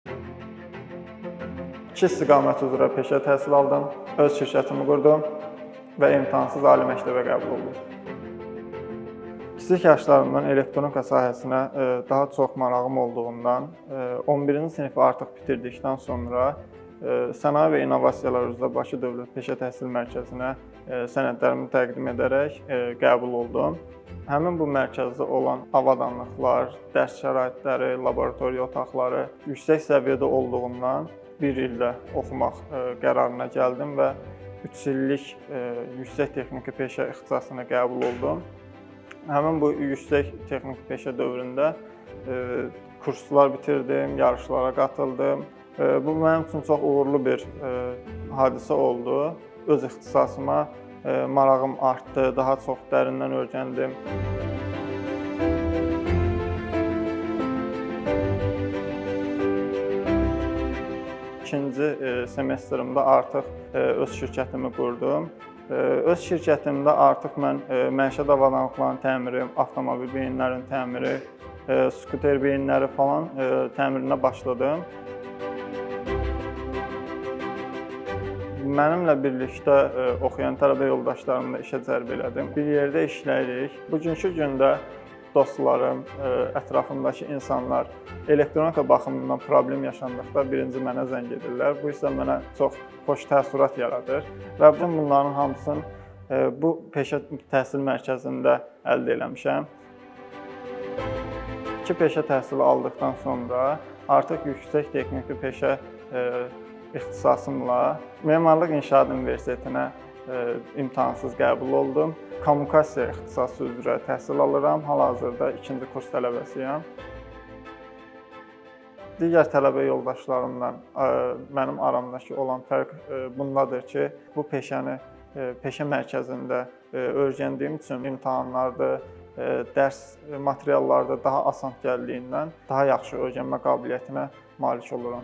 İki istiqamət üzrə peşə təhsil aldım, öz şirkətimi qurdum və imtahansız ali məktəbə qəbul oldum. Kiçik yaşlarımdan elektronika sahəsinə daha çox marağım olduğundan 11-ci sinifi artıq bitirdikdən sonra Sənaye və İnnovasiyalar üzrə Bakı Dövlət Peşə Təhsil Mərkəzinə sənədlərimi təqdim edərək qəbul oldum. Həmin bu mərkəzdə olan avadanlıqlar, dərs şəraitləri, laboratoriya otaqları yüksək səviyyədə olduğundan bir ildə oxumaq qərarına gəldim və 3 illik yüksək texniki peşə ixtisasına qəbul oldum. Həmin bu yüksək texniki peşə dövründə kurslar bitirdim, yarışlara qatıldım. Bu mənim üçün çox uğurlu bir hadisə oldu. Öz ixtisasıma marağım artdı, daha çox dərindən öyrəndim. İkinci semestrimdə artıq öz şirkətimi qurdum. Öz şirkətimdə artıq mən məişət avadanlıqlarının təmiri, avtomobil beyinlərinin təmiri, skuter beyinləri falan təmirinə başladım. Mənimlə birlikdə oxuyan tələbə yoldaşlarımı da işə cəlb elədim. Bir yerdə işləyirik. Bugünkü gündə dostlarım, ətrafımdakı insanlar elektronika baxımından problem yaşandıqda birinci mənə zəng edirlər. Bu isə mənə çox xoş təəssürat yaradır və bütün bunların hamısını bu peşə təhsil mərkəzində əldə eləmişəm. İki peşə təhsili aldıqdan sonra artıq yüksək texniki peşə ixtisasımla Memarlıq İnşaat Universitetinə imtahansız qəbul oldum. Kommunikasiya ixtisası üzrə təhsil alıram. Hal-hazırda 2-ci kurs tələbəsiyəm. Digər tələbə yoldaşlarımla mənim aramdakı olan fərq bundadır ki, bu peşəni peşə mərkəzində öyrəndiyim üçün imtahanlarda, dərs materiallarda daha asan gəldiyindən daha yaxşı öyrənmə qabiliyyətinə malik oluram.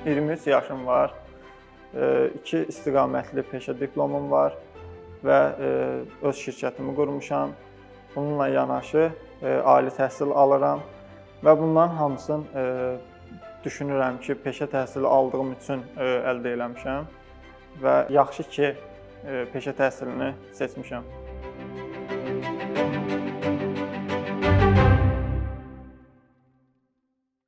23 yaşım var, 2 istiqamətli peşə diplomum var və öz şirkətimi qurmuşam. Bununla yanaşı ali təhsil alıram və bunların hamısını düşünürəm ki, peşə təhsili aldığım üçün əldə eləmişəm və yaxşı ki, peşə təhsilini seçmişəm.